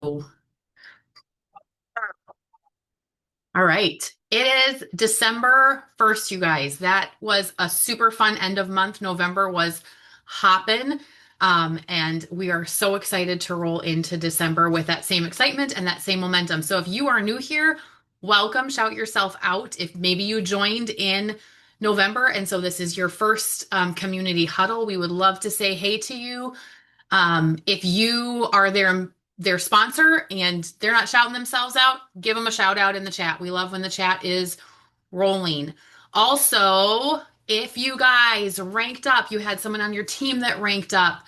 All right. It is December 1st, you guys. That was a super fun end of month. November was hopping. And we are so excited to roll into December with that same excitement and that same momentum. So if you are new here, welcome. Shout yourself out. If maybe you joined in November and so this is your first community huddle, we would love to say hey to you. If you are their sponsor and they're not shouting themselves out, give them a shout out in the chat. We love when the chat is rolling. Also, if you guys ranked up, you had someone on your team that ranked up,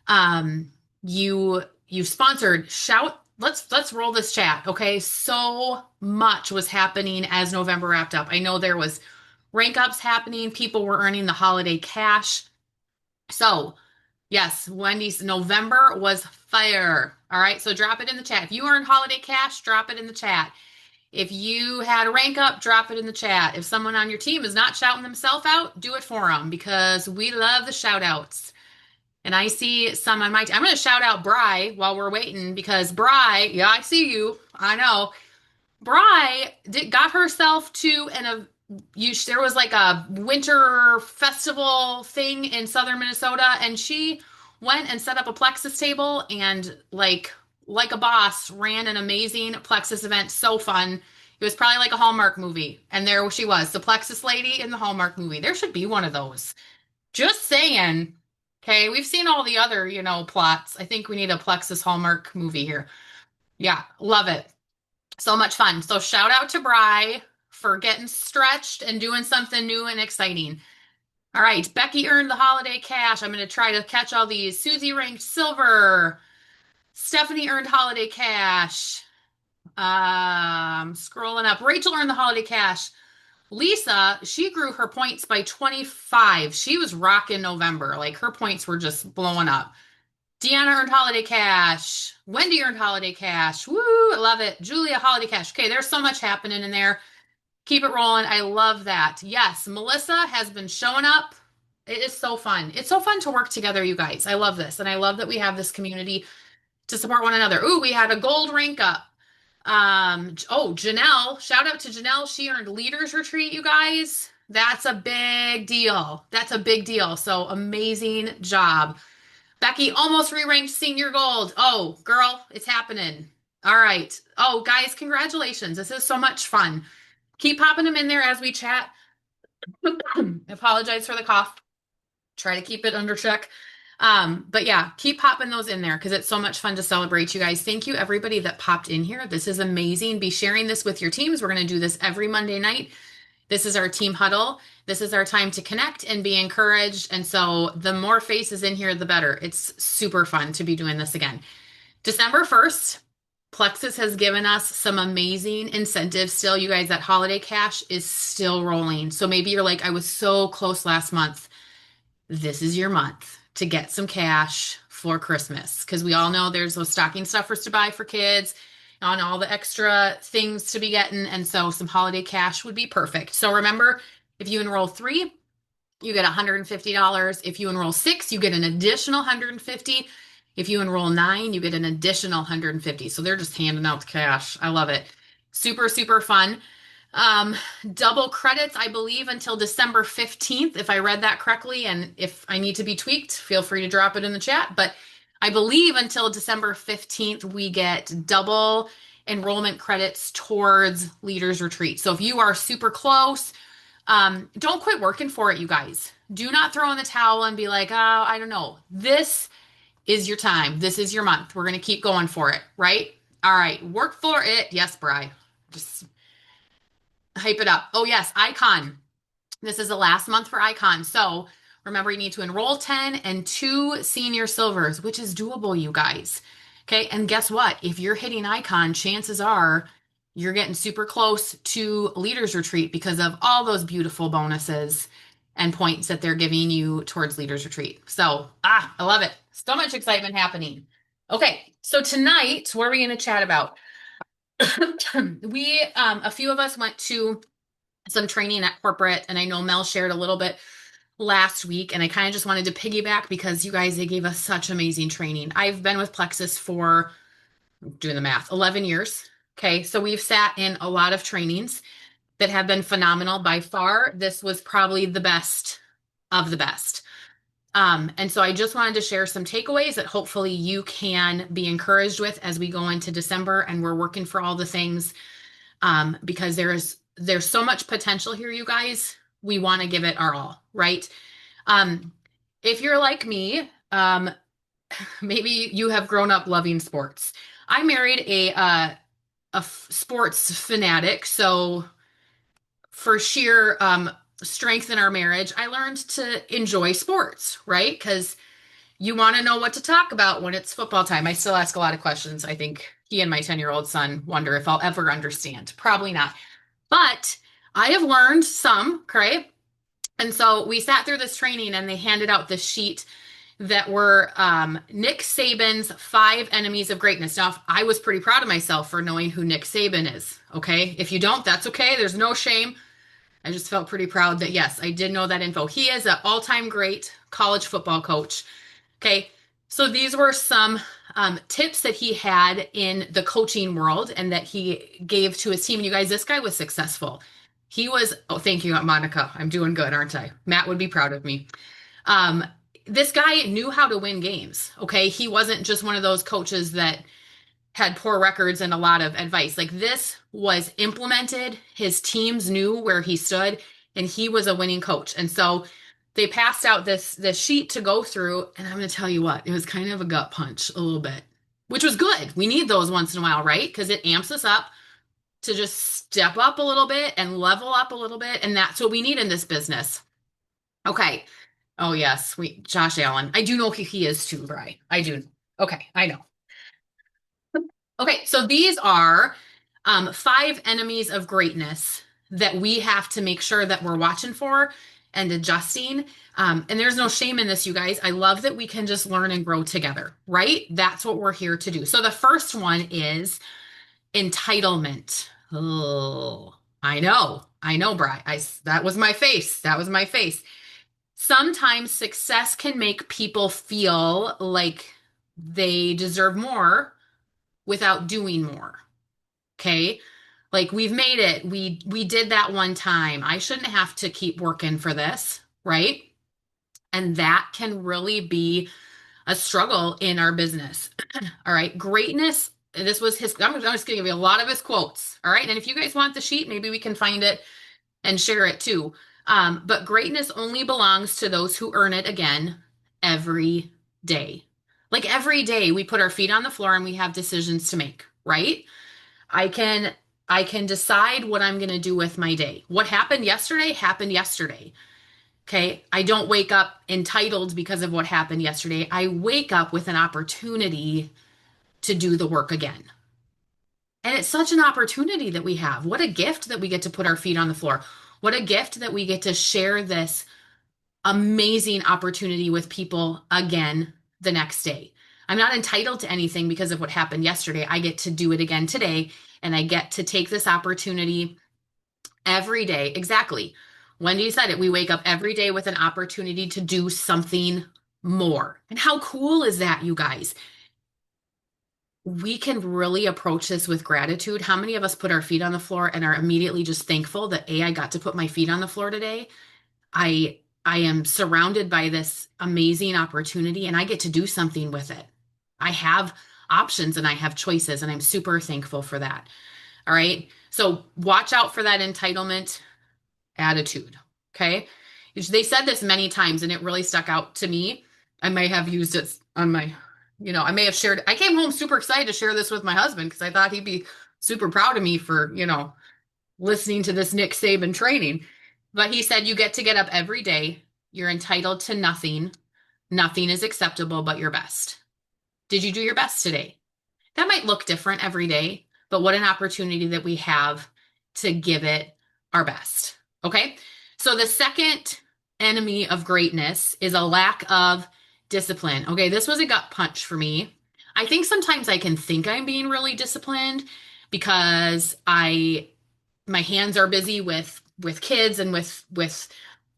um, you sponsored, shout. Let's roll this chat, okay? So much was happening as November wrapped up. I know there was rank ups happening. People were earning the holiday cash. So yes, Wendy's November was fire. All right, so drop it in the chat. If you earned holiday cash, drop it in the chat. If you had a rank up, drop it in the chat. If someone on your team is not shouting themselves out, do it for them because we love the shout outs. And I see some on my team. I'm going to shout out Bry while we're waiting because Bry, yeah, I see you. I know. Got herself to there was like a winter festival thing in southern Minnesota, and she went and set up a Plexus table and like a boss ran an amazing Plexus event. So fun. It was probably like a Hallmark movie, and there she was, the Plexus lady in the Hallmark movie. There should be one of those. Just saying. Okay, we've seen all the other, plots. I think we need a Plexus Hallmark movie here. Yeah, love it. So much fun. So shout out to Bry for getting stretched and doing something new and exciting. All right, Becky earned the holiday cash. I'm going to try to catch all these. Susie ranked silver. Stephanie earned holiday cash. Scrolling up. Rachel earned the holiday cash. Lisa, she grew her points by 25. She was rocking November. Like her points were just blowing up. Deanna earned holiday cash. Wendy earned holiday cash. Woo, I love it. Julia, holiday cash. Okay, there's so much happening in there. Keep it rolling. I love that. Yes, Melissa has been showing up. It is so fun. It's so fun to work together, you guys. I love this. And I love that we have this community to support one another. Ooh, we had a gold rank up. Janelle, shout out to Janelle. She earned Leaders Retreat, you guys. That's a big deal. That's a big deal. So amazing job. Becky almost re-ranked senior gold. Oh, girl, it's happening. All right. Oh, guys, congratulations. This is so much fun. Keep popping them in there as we chat. Apologize for the cough. Try to keep it under check. But yeah, keep popping those in there because it's so much fun to celebrate you guys. Thank you, everybody that popped in here. This is amazing. Be sharing this with your teams. We're going to do this every Monday night. This is our team huddle. This is our time to connect and be encouraged. And so the more faces in here, the better. It's super fun to be doing this again. December 1st, Plexus has given us some amazing incentives still. You guys, that holiday cash is still rolling. So maybe you're like, I was so close last month. This is your month to get some cash for Christmas because we all know there's those stocking stuffers to buy for kids on all the extra things to be getting. And so some holiday cash would be perfect. So remember, if you enroll 3, you get $150. If you enroll 6, you get an additional 150. If you enroll 9, you get an additional 150. So they're just handing out the cash. I love it. Super, super fun. Um, Double credits, I believe, until December 15th, if I read that correctly. And if I need to be tweaked, feel free to drop it in the chat. But I believe until December 15th, we get double enrollment credits towards Leaders Retreat. So if you are super close, don't quit working for it, you guys. Do not throw in the towel and be like, oh, I don't know. This is your time. This is your month. We're going to keep going for it, right? All right. Work for it. Yes, Bri. Just hype it up. Oh, yes. Icon. This is the last month for Icon. So remember, you need to enroll 10 and 2 senior silvers, which is doable, you guys. Okay. And guess what? If you're hitting Icon, chances are you're getting super close to Leaders Retreat because of all those beautiful bonuses and points that they're giving you towards Leaders Retreat. So, I love it. So much excitement happening. Okay. So tonight, what are we going to chat about? A few of us went to some training at corporate, and I know Mel shared a little bit last week, and I kind of just wanted to piggyback because you guys, they gave us such amazing training. I've been with Plexus for doing the math, 11 years. Okay, so we've sat in a lot of trainings that have been phenomenal. By far, this was probably the best of the best. And so I just wanted to share some takeaways that hopefully you can be encouraged with as we go into December and we're working for all the things, because there's so much potential here, you guys. We want to give it our all, right? Um, if you're like me, maybe you have grown up loving sports. I married a sports fanatic, so for sheer strength in our marriage, I learned to enjoy sports, right? Because you want to know what to talk about when it's football time. I still ask a lot of questions. I think he and my 10-year-old son wonder if I'll ever understand. Probably not. But I have learned some, okay? And so we sat through this training and they handed out this sheet that were Nick Saban's 5 enemies of greatness. Now, I was pretty proud of myself for knowing who Nick Saban is, okay? If you don't, that's okay. There's no shame. I just felt pretty proud that, yes, I did know that info. He is an all-time great college football coach. Okay, so these were some tips that he had in the coaching world and that he gave to his team. And you guys, this guy was successful. He was, oh, thank you, Monica. I'm doing good, aren't I? Matt would be proud of me. Um, this guy knew how to win games. Okay, he wasn't just one of those coaches that had poor records and a lot of advice. Like this was implemented. His teams knew where he stood, and he was a winning coach. And so they passed out this sheet to go through, and I'm going to tell you what, it was kind of a gut punch a little bit, which was good. We need those once in a while, right? Because it amps us up to just step up a little bit and level up a little bit, and that's what we need in this business. Okay. Oh yes, we Josh Allen. I do know who he is too, Bri. I do. Okay, I know. Okay, so these are 5 enemies of greatness that we have to make sure that we're watching for and adjusting. And there's no shame in this, you guys. I love that we can just learn and grow together, right? That's what we're here to do. So the first one is entitlement. Oh, I know, Bri. That was my face. That was my face. Sometimes success can make people feel like they deserve more without doing more. Okay? Like we've made it. We did that one time. I shouldn't have to keep working for this, right? And that can really be a struggle in our business. All right. Greatness. This was his, I'm just going to give you a lot of his quotes. All right. And if you guys want the sheet, maybe we can find it and share it too. But greatness only belongs to those who earn it again every day. Like every day we put our feet on the floor and we have decisions to make, right? I can I can decide what I'm going to do with my day. What happened yesterday. Okay? I don't wake up entitled because of what happened yesterday. I wake up with an opportunity to do the work again. And it's such an opportunity that we have. What a gift that we get to put our feet on the floor. What a gift that we get to share this amazing opportunity with people again the next day. I'm not entitled to anything because of what happened yesterday. I get to do it again today, and I get to take this opportunity every day. Exactly. Wendy said it. We wake up every day with an opportunity to do something more. And how cool is that, you guys? We can really approach this with gratitude. How many of us put our feet on the floor and are immediately just thankful that A, I got to put my feet on the floor today? I am surrounded by this amazing opportunity and I get to do something with it. I have options and I have choices, and I'm super thankful for that. All right. So watch out for that entitlement attitude. Okay. They said this many times and it really stuck out to me. I may have used it on my, I may have shared. I came home super excited to share this with my husband because I thought he'd be super proud of me for, listening to this Nick Saban training. But he said, you get to get up every day. You're entitled to nothing. Nothing is acceptable but your best. Did you do your best today? That might look different every day, but what an opportunity that we have to give it our best. Okay. So the second enemy of greatness is a lack of discipline. Okay. This was a gut punch for me. I think sometimes I can think I'm being really disciplined because my hands are busy with kids and with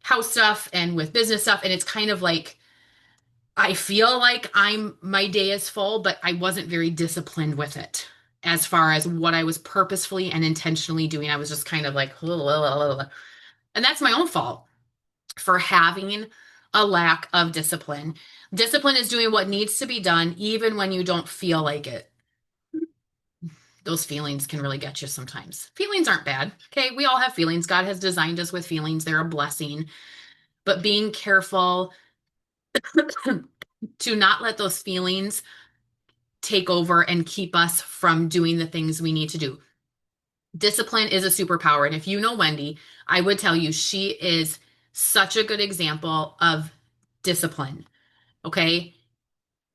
house stuff and with business stuff. And it's kind of like I feel like my day is full, but I wasn't very disciplined with it as far as what I was purposefully and intentionally doing. I was just kind of like, and that's my own fault for having a lack of discipline. Discipline is doing what needs to be done, even when you don't feel like it. Those feelings can really get you sometimes. Feelings aren't bad. Okay. We all have feelings. God has designed us with feelings, they're a blessing. But being careful to not let those feelings take over and keep us from doing the things we need to do. Discipline is a superpower. And if you know Wendy, I would tell you she is such a good example of discipline. Okay.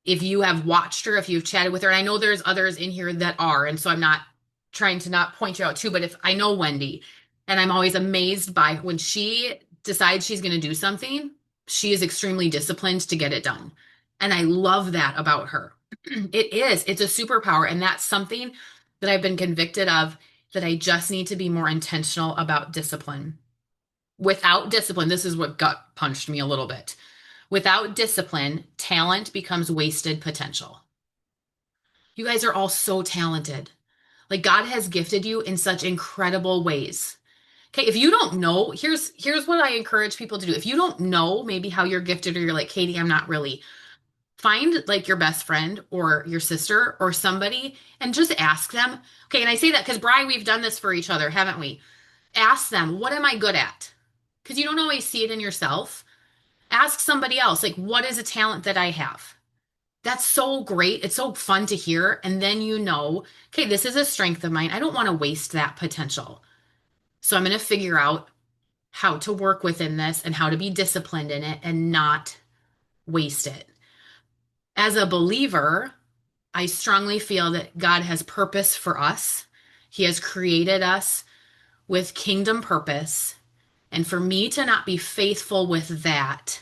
If you have watched her, if you've chatted with her, and I know there's others in here that are, and so I'm not trying to not point you out too, but if I know Wendy, and I'm always amazed by when she decides she's going to do something, she is extremely disciplined to get it done. And I love that about her. It's a superpower. And that's something that I've been convicted of that I just need to be more intentional about discipline. Without discipline, this is what gut punched me a little bit. Without discipline, talent becomes wasted potential. You guys are all so talented. Like God has gifted you in such incredible ways. Okay, if you don't know, here's what I encourage people to do. If you don't know maybe how you're gifted or you're like, Katie, I'm not really, find like your best friend or your sister or somebody and just ask them. Okay, and I say that because Bri, we've done this for each other, haven't we? Ask them, what am I good at? Because you don't always see it in yourself. Ask somebody else, like, what is a talent that I have? That's so great. It's so fun to hear. And then you know, okay, this is a strength of mine. I don't want to waste that potential. So I'm going to figure out how to work within this and how to be disciplined in it and not waste it. As a believer, I strongly feel that God has purpose for us. He has created us with kingdom purpose. And for me to not be faithful with that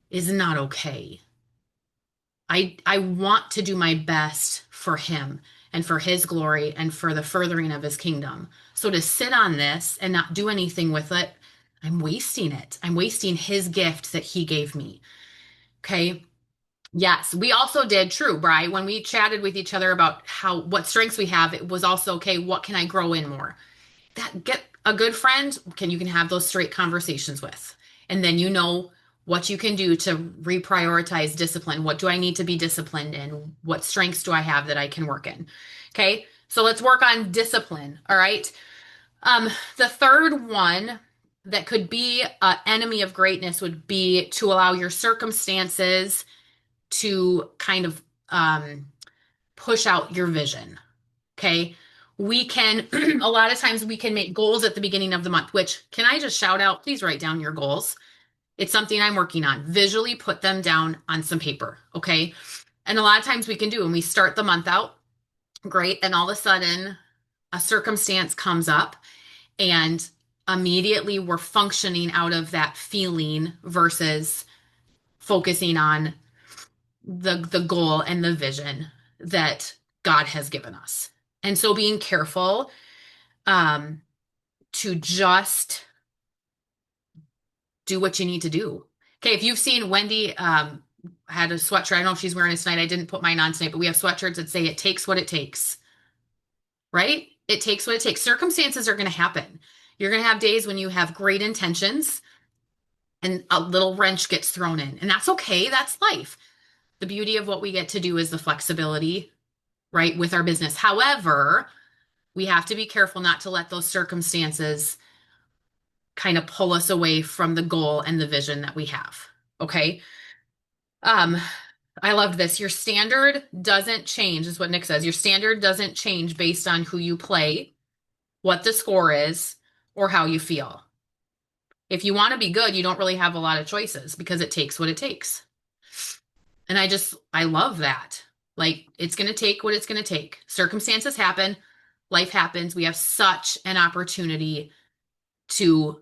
is not okay. I want to do my best for him and for his glory and for the furthering of his kingdom. So to sit on this and not do anything with it, I'm wasting it. I'm wasting his gift that he gave me. Okay. Yes, we also did true, Bri. When we chatted with each other about how what strengths we have, it was also okay, what can I grow in more? That get a good friend you can have those straight conversations with. And then you know what you can do to reprioritize discipline. What do I need to be disciplined in? What strengths do I have that I can work in? Okay. So let's work on discipline. All right. The third one that could be an enemy of greatness would be to allow your circumstances to kind of push out your vision. Okay. We can, a lot of times we can make goals at the beginning of the month, which can I just shout out, please write down your goals. It's something I'm working on. Visually put them down on some paper. Okay. And a lot of times we can do when we start the month out, great. And all of a sudden a circumstance comes up and immediately we're functioning out of that feeling versus focusing on the goal and the vision that God has given us. And so being careful to just do what you need to do. Okay, if you've seen Wendy had a sweatshirt, I don't know if she's wearing it tonight. I didn't put mine on tonight, but we have sweatshirts that say it takes what it takes, right? It takes what it takes. Circumstances are going to happen. You're going to have days when you have great intentions and a little wrench gets thrown in, and that's okay. That's life. The beauty of what we get to do is the flexibility, right, with our business. However, we have to be careful not to let those circumstances kind of pull us away from the goal and the vision that we have. Okay. Um, I love this. Your standard doesn't change, is what Nick says. Your standard doesn't change based on who you play, what the score is, or how you feel. If you want to be good, you don't really have a lot of choices because it takes what it takes. And I love that. Like, it's going to take what it's going to take. Circumstances happen, life happens. We have such an opportunity to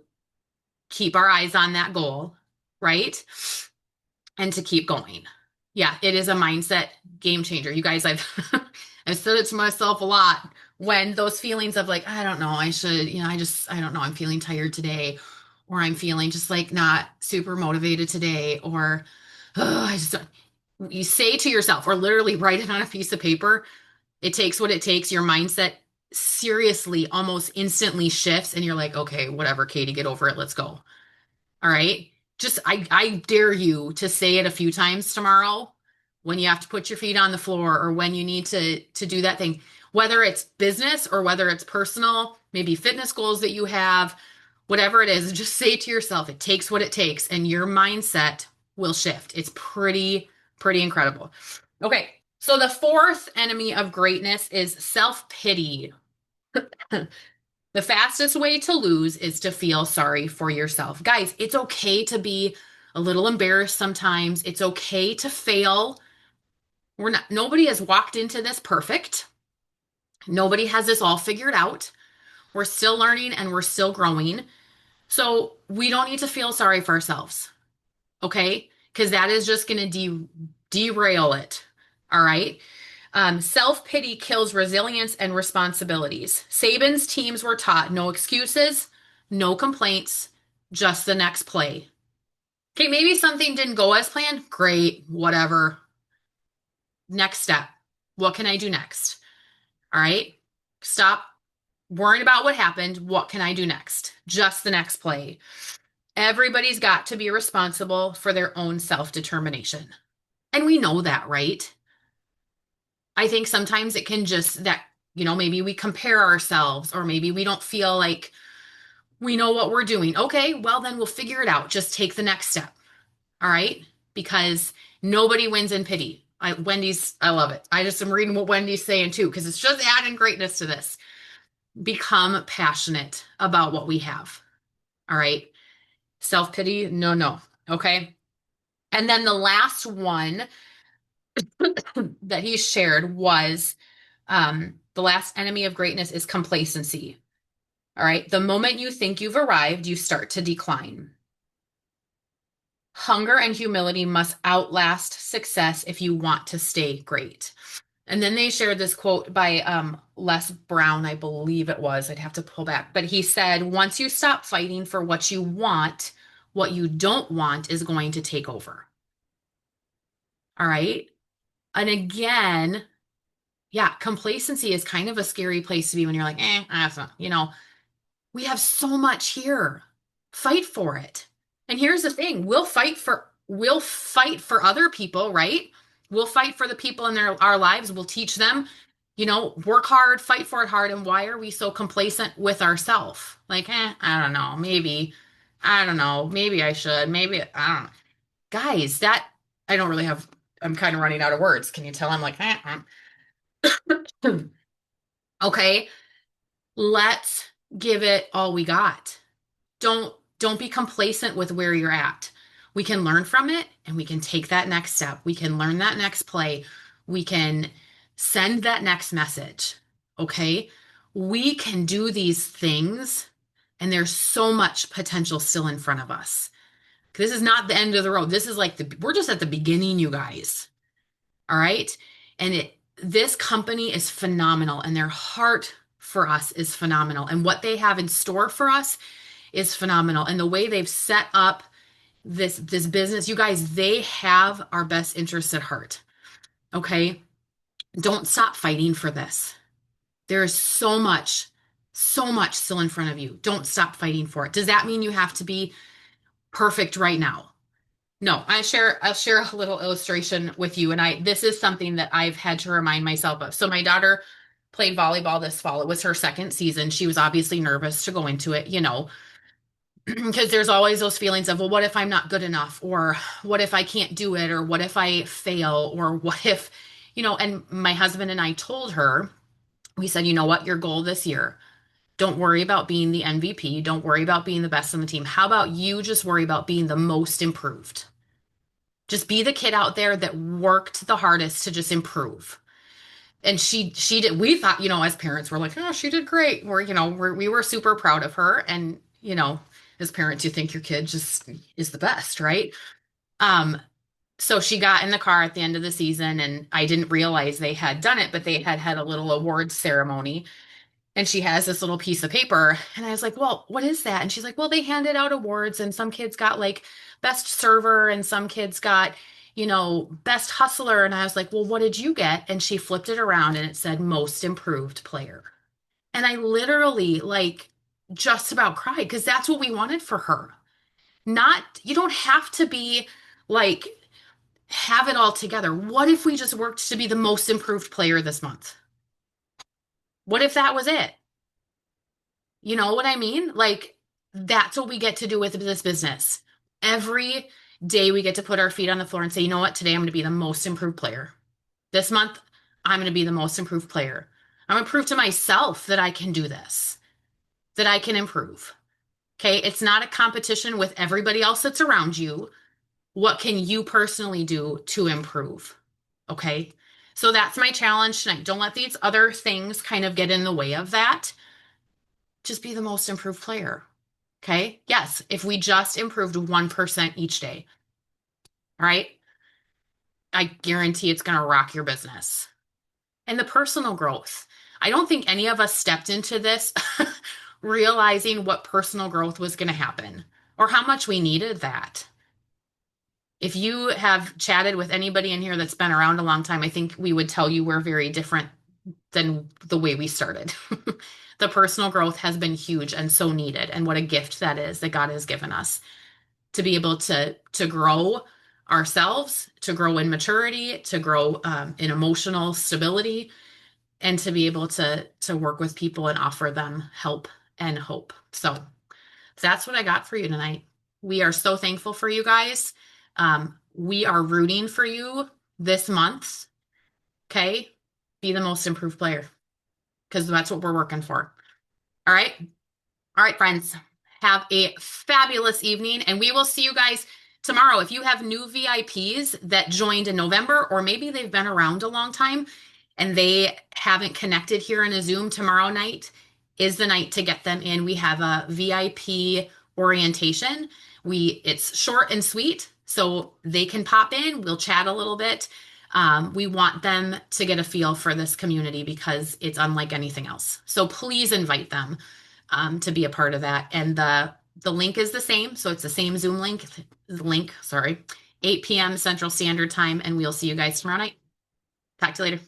keep our eyes on that goal, right? And to keep going. Yeah, it is a mindset game changer. You guys, I've said it to myself a lot when those feelings of like, I don't know, I should, I don't know, I'm feeling tired today, or I'm feeling just like not super motivated today, or "Ugh, I just don't." You say to yourself, or literally write it on a piece of paper, it takes what it takes. Your mindset seriously almost instantly shifts, and you're like, okay, whatever, Katie, get over it. Let's go. All right. Just I dare you to say it a few times tomorrow when you have to put your feet on the floor or when you need to do that thing, whether it's business or whether it's personal, maybe fitness goals that you have, whatever it is, just say to yourself, it takes what it takes, and your mindset will shift. It's pretty incredible. Okay. So the fourth enemy of greatness is self-pity. The fastest way to lose is to feel sorry for yourself. Guys, it's okay to be a little embarrassed sometimes. It's okay to fail. Nobody has walked into this perfect. Nobody has this all figured out. We're still learning and we're still growing. So we don't need to feel sorry for ourselves, okay? Because that is just going to derail it. All right. Self-pity kills resilience and responsibilities. Saban's teams were taught no excuses, no complaints, just the next play. Okay, maybe something didn't go as planned. Great, whatever. Next step. What can I do next? All right. Stop worrying about what happened. What can I do next? Just the next play. Everybody's got to be responsible for their own self-determination. And we know that, right? I think sometimes it can just that, maybe we compare ourselves or maybe we don't feel like we know what we're doing. Okay, well, then we'll figure it out. Just take the next step. All right. Because nobody wins in pity. I love it. I just am reading what Wendy's saying too, because it's just adding greatness to this. Become passionate about what we have. All right. Self pity, no, no. Okay. And then the last one that he shared was the last enemy of greatness is complacency. All right. The moment you think you've arrived, you start to decline. Hunger and humility must outlast success if you want to stay great. And then they shared this quote by Les Brown, I believe it was. I'd have to pull back. But he said, once you stop fighting for what you want, what you don't want is going to take over. All right. And again, yeah, complacency is kind of a scary place to be when you're like, that's not, we have so much here. Fight for it. And here's the thing, we'll fight for other people, right? We'll fight for the people in our lives. We'll teach them, work hard, fight for it hard. And why are we so complacent with ourselves? Like, I don't know, maybe, I don't know, maybe I should, maybe, I don't know. Guys, I don't really have, I'm kind of running out of words. Can you tell? I'm like, okay, let's give it all we got. Don't be complacent with where you're at. We can learn from it and we can take that next step. We can learn that next play. We can send that next message. Okay? We can do these things and there's so much potential still in front of us. This is not the end of the road. This is like we're just at the beginning, you guys. All right? And this company is phenomenal and their heart for us is phenomenal. And what they have in store for us is phenomenal. And the way they've set up this business, you guys, they have our best interests at heart. Okay? Don't stop fighting for this. There is so much still in front of you. Don't stop fighting for it. Does that mean you have to be perfect right now? No, I'll share a little illustration with you. And this is something that I've had to remind myself of. So my daughter played volleyball this fall. It was her second season. She was obviously nervous to go into it, because there's always those feelings of, well, what if I'm not good enough? Or what if I can't do it? Or what if I fail? Or what if, and my husband and I told her, we said, you know what, your goal this year, don't worry about being the MVP. Don't worry about being the best on the team. How about you just worry about being the most improved? Just be the kid out there that worked the hardest to just improve. And she did. We thought, as parents, we're like, oh, she did great. We were super proud of her. And, as parents, you think your kid just is the best, right? So she got in the car at the end of the season, and I didn't realize they had done it, but they had a little awards ceremony. And she has this little piece of paper. And I was like, well, what is that? And she's like, well, they handed out awards, and some kids got like best server, and some kids got, best hustler. And I was like, well, what did you get? And she flipped it around and it said most improved player. And I literally like just about cried because that's what we wanted for her. Not, you don't have to be like, have it all together. What if we just worked to be the most improved player this month? What if that was it? You know what I mean? Like, that's what we get to do with this business. Every day we get to put our feet on the floor and say, you know what? Today I'm going to be the most improved player. This month, I'm going to be the most improved player. I'm going to prove to myself that I can do this, that I can improve. Okay. It's not a competition with everybody else that's around you. What can you personally do to improve? Okay. So that's my challenge tonight. Don't let these other things kind of get in the way of that. Just be the most improved player. Okay. Yes. If we just improved 1% each day, all right, I guarantee it's going to rock your business. And the personal growth. I don't think any of us stepped into this realizing what personal growth was going to happen or how much we needed that. If you have chatted with anybody in here that's been around a long time, I think we would tell you we're very different than the way we started. The personal growth has been huge and so needed, and what a gift that is that God has given us to be able to grow ourselves, to grow in maturity, to grow in emotional stability, and to be able to work with people and offer them help and hope. So that's what I got for you tonight. We are so thankful for you guys. We are rooting for you this month. Okay. Be the most improved player because that's what we're working for. All right. All right, friends. Have a fabulous evening, and we will see you guys tomorrow. If you have new VIPs that joined in November, or maybe they've been around a long time and they haven't connected here in a Zoom, tomorrow night is the night to get them in. We have a VIP orientation. It's short and sweet, so they can pop in. We'll chat a little bit. We want them to get a feel for this community because it's unlike anything else. So please invite them to be a part of that. And the link is the same, so it's the same Zoom link, sorry, 8 p.m. Central Standard Time, and we'll see you guys tomorrow night. Talk to you later.